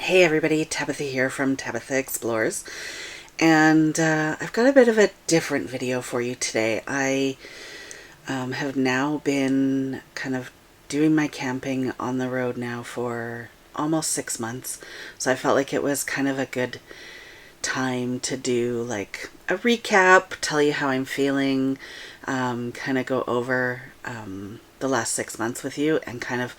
Hey everybody, Tabitha here from Tabitha Explores, and I've got a bit of a different video for you today. I have now been kind of doing my camping on the road now for almost 6 months, so I felt like it was kind of a good time to do like a recap, tell you how I'm feeling, kind of go over the last 6 months with you and kind of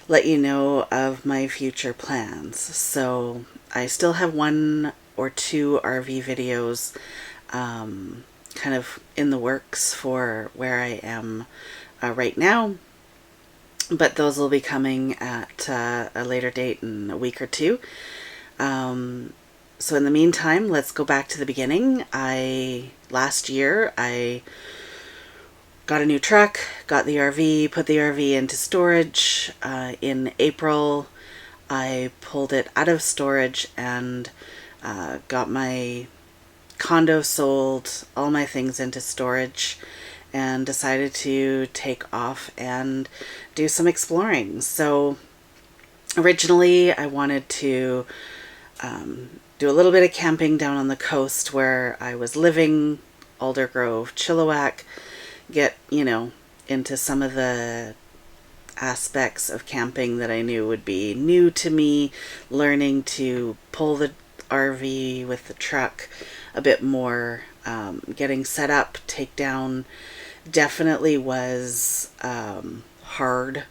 let you know of my future plans. So I still have 1 or 2 RV videos kind of in the works for where I am right now, but those will be coming at a later date in a week or two. So in the meantime, let's go back to the beginning. Last year I got a new truck, got the RV, put the RV into storage. In April, I pulled it out of storage and got my condo sold, all my things into storage, and decided to take off and do some exploring. So originally I wanted to do a little bit of camping down on the coast where I was living, Aldergrove, Chilliwack, get, into some of the aspects of camping that I knew would be new to me, learning to pull the RV with the truck a bit more, getting set up, take down definitely was hard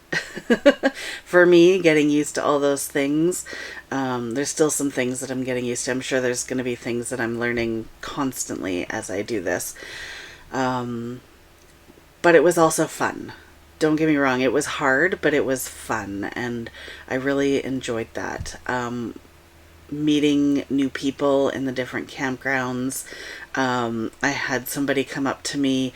for me, getting used to all those things. There's still some things that I'm getting used to. I'm sure there's going to be things that I'm learning constantly as I do this. But it was also fun. Don't get me wrong, it was hard, but it was fun, and I really enjoyed that. Meeting new people in the different campgrounds. I had somebody come up to me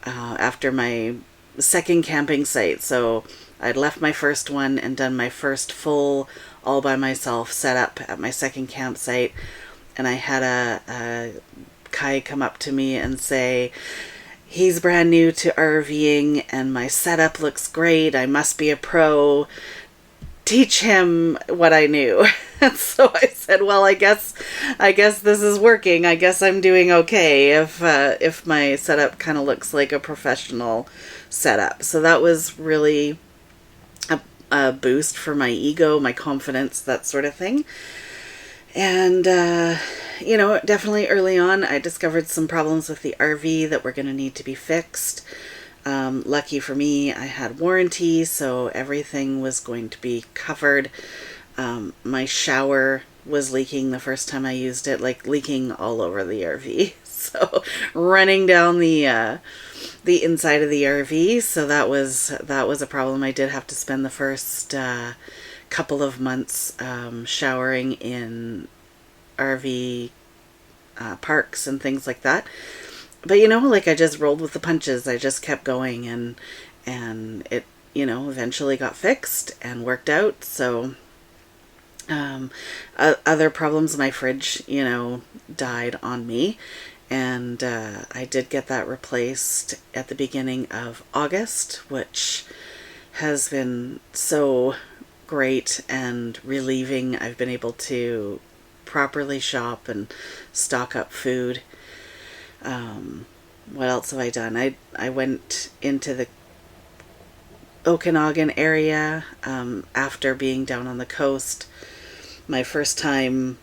after my second camping site. So I'd left my first one and done my first full all by myself setup at my second campsite, and I had a guy come up to me and say, he's brand new to RVing and my setup looks great. I must be a pro. Teach him what I knew. And so I said, well, I guess this is working. I guess I'm doing okay if my setup kind of looks like a professional setup. So that was really a boost for my ego, my confidence, that sort of thing. And, definitely early on, I discovered some problems with the RV that were going to need to be fixed. Lucky for me, I had warranty, so everything was going to be covered. My shower was leaking the first time I used it, like leaking all over the RV. So running down the inside of the RV. So that was a problem. I did have to spend the first couple of months showering in RV parks and things like that. But I just rolled with the punches. I just kept going, and it eventually got fixed and worked out. So other problems, my fridge died on me, and I did get that replaced at the beginning of August, which has been so great and relieving. I've been able to properly shop and stock up food. What else have I done? I went into the Okanagan area after being down on the coast. My first time,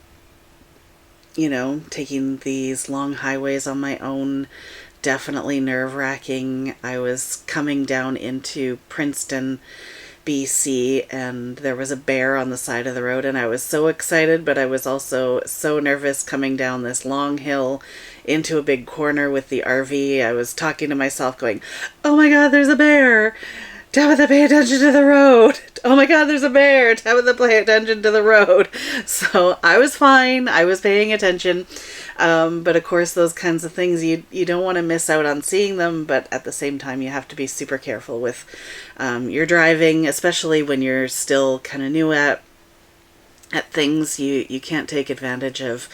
taking these long highways on my own, definitely nerve-wracking. I was coming down into Princeton, BC, and there was a bear on the side of the road, and I was so excited, but I was also so nervous coming down this long hill into a big corner with the RV. I was talking to myself going, oh my god, there's a bear! Tabitha, pay attention to the road! Oh my god, there's a bear! Tabitha, pay attention to the road! So I was fine. I was paying attention. But of course, those kinds of things, you don't want to miss out on seeing them, but at the same time, you have to be super careful with your driving, especially when you're still kind of new at things. You can't take advantage of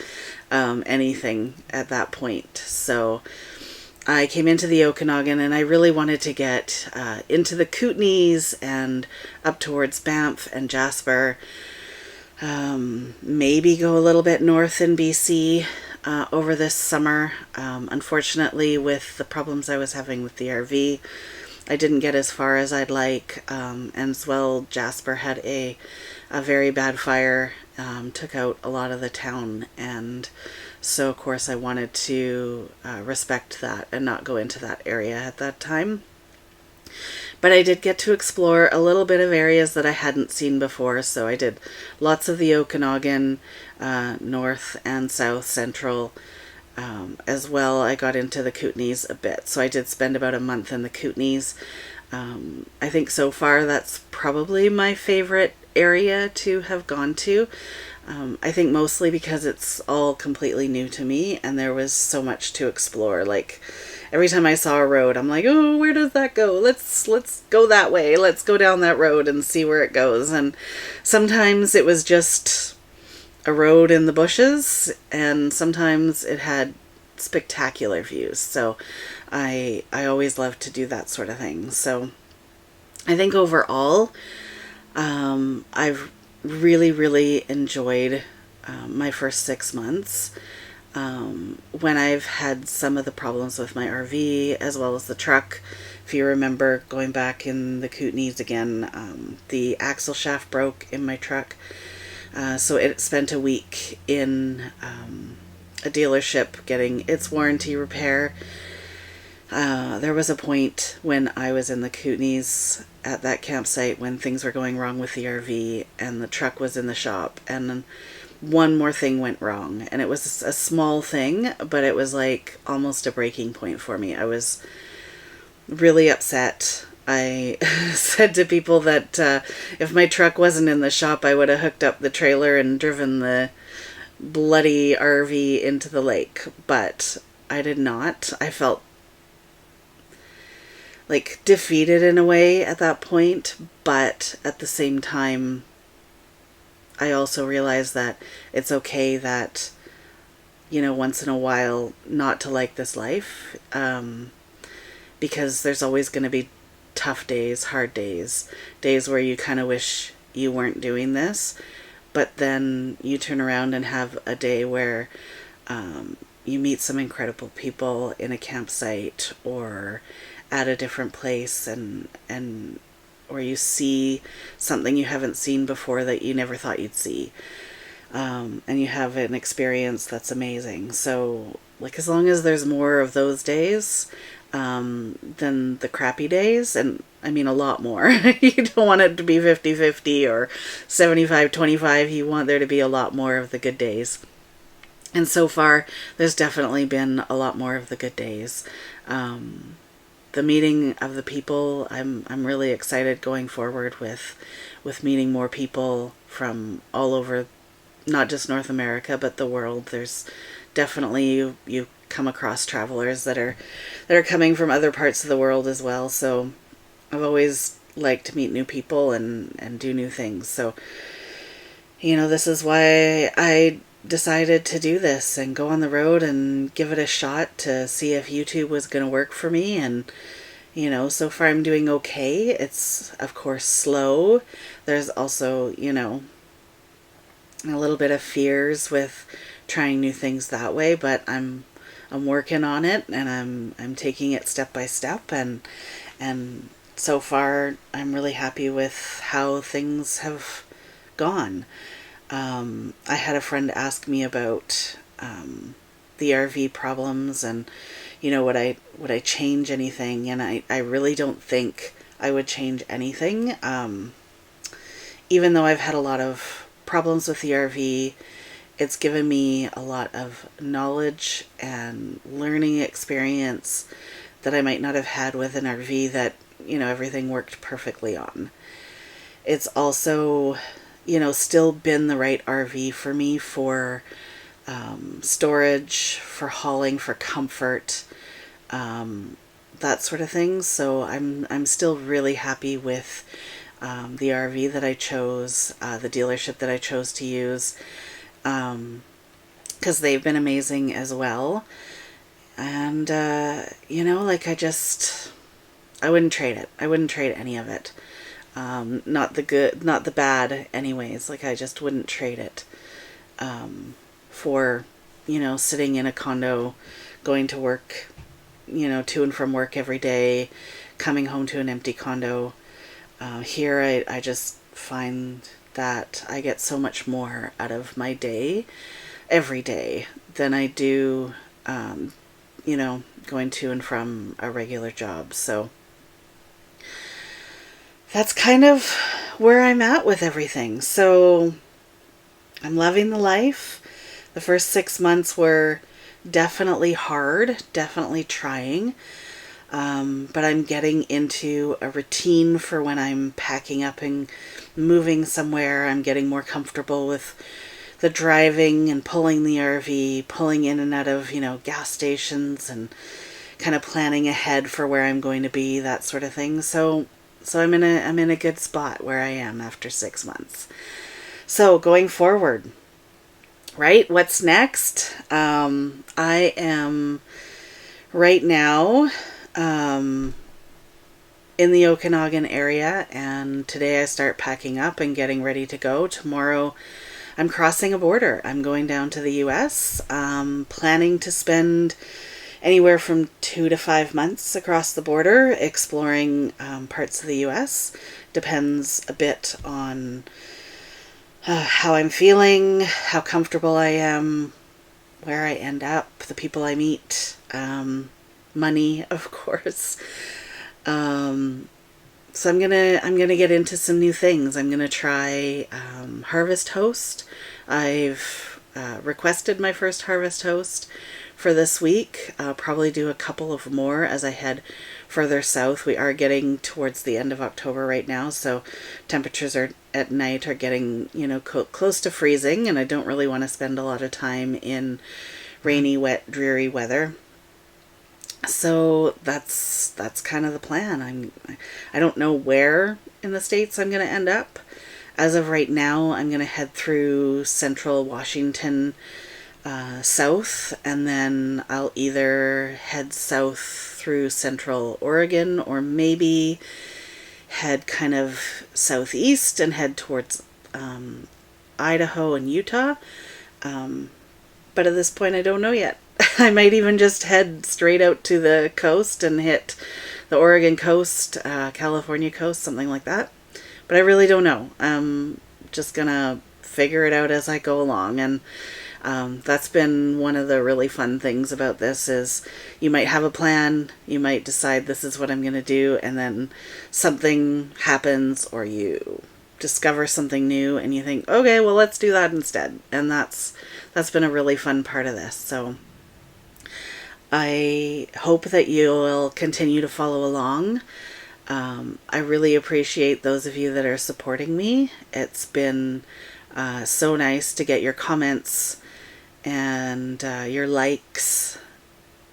anything at that point. So I came into the Okanagan, and I really wanted to get into the Kootenays and up towards Banff and Jasper. Maybe go a little bit north in BC over this summer. Unfortunately, with the problems I was having with the RV, I didn't get as far as I'd like. And as well, Jasper had a very bad fire, took out a lot of the town. And so, of course, I wanted to respect that and not go into that area at that time. But I did get to explore a little bit of areas that I hadn't seen before. So I did lots of the Okanagan, north and south central. As well, I got into the Kootenays a bit. So I did spend about a month in the Kootenays. I think so far that's probably my favorite area to have gone to. I think mostly because it's all completely new to me and there was so much to explore. Like every time I saw a road, I'm like, oh, where does that go? Let's go that way. Let's go down that road and see where it goes. And sometimes it was just a road in the bushes, and sometimes it had spectacular views. So I always love to do that sort of thing. So I think overall, I've really enjoyed my first 6 months. When I've had some of the problems with my RV as well as the truck. If you remember going back in the Kootenays again, the axle shaft broke in my truck. So it spent a week in a dealership getting its warranty repair. There was a point when I was in the Kootenays at that campsite when things were going wrong with the RV and the truck was in the shop, and one more thing went wrong, and it was a small thing, but it was like almost a breaking point for me. I was really upset. I said to people that if my truck wasn't in the shop, I would have hooked up the trailer and driven the bloody RV into the lake, but I did not. I felt like defeated in a way at that point, but at the same time, I also realized that it's okay that, once in a while not to like this life, because there's always going to be tough days, hard days, days where you kind of wish you weren't doing this, but then you turn around and have a day where you meet some incredible people in a campsite or at a different place, and or you see something you haven't seen before that you never thought you'd see, and you have an experience that's amazing. So like as long as there's more of those days than the crappy days, and I mean a lot more. You don't want it to be 50-50 or 75-25. You want there to be a lot more of the good days. And so far, there's definitely been a lot more of the good days. The meeting of the people, I'm really excited going forward with meeting more people from all over, not just North America, but the world. There's definitely you come across travelers that are coming from other parts of the world as well. So I've always liked to meet new people and do new things. So, this is why I decided to do this and go on the road and give it a shot to see if YouTube was going to work for me. And, so far I'm doing okay. It's, of course, slow. There's also, a little bit of fears with trying new things that way, but I'm working on it, and I'm taking it step by step, and so far I'm really happy with how things have gone. I had a friend ask me about the RV problems and would I change anything, and I really don't think I would change anything. Even though I've had a lot of problems with the RV, it's given me a lot of knowledge and learning experience that I might not have had with an RV that, everything worked perfectly on. It's also, still been the right RV for me for storage, for hauling, for comfort, that sort of thing. So I'm still really happy with the RV that I chose, the dealership that I chose to use, because they've been amazing as well. And, I wouldn't trade it. I wouldn't trade any of it. Not the good, not the bad anyways. Like I just wouldn't trade it for, sitting in a condo, going to work, to and from work every day, coming home to an empty condo. Here I just find that I get so much more out of my day every day than I do, going to and from a regular job. So that's kind of where I'm at with everything. So I'm loving the life. The first 6 months were definitely hard, definitely trying. But I'm getting into a routine for when I'm packing up and moving somewhere. I'm getting more comfortable with the driving and pulling the RV, pulling in and out of, gas stations, and kind of planning ahead for where I'm going to be, that sort of thing. So I'm in a good spot where I am after 6 months. So going forward, right? What's next? I am right now in the Okanagan area, and today I start packing up and getting ready to go. Tomorrow I'm crossing a border. I'm going down to the US, planning to spend anywhere from 2 to 5 months across the border exploring parts of the US. Depends a bit on how I'm feeling, how comfortable I am, where I end up, the people I meet, money, of course. So I'm gonna get into some new things. I'm gonna try Harvest Host. I've requested my first Harvest Host for this week. I'll probably do a couple of more as I head further south. We are getting towards the end of October right now, so temperatures at night are getting close to freezing, and I don't really want to spend a lot of time in rainy, wet, dreary weather. So that's kind of the plan. I don't know where in the States I'm going to end up. As of right now, I'm going to head through central Washington south, and then I'll either head south through central Oregon, or maybe head kind of southeast and head towards Idaho and Utah. But at this point, I don't know yet. I might even just head straight out to the coast and hit the Oregon coast, California coast, something like that. But I really don't know. I'm just gonna figure it out as I go along. And that's been one of the really fun things about this is you might have a plan, you might decide this is what I'm gonna do, and then something happens or you discover something new and you think, okay, well, let's do that instead. And that's been a really fun part of this. So I hope that you'll continue to follow along. I really appreciate those of you that are supporting me. It's been so nice to get your comments and your likes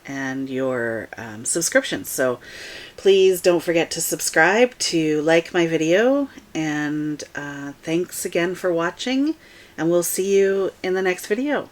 and your subscriptions. So please don't forget to subscribe, to like my video, and thanks again for watching, and we'll see you in the next video.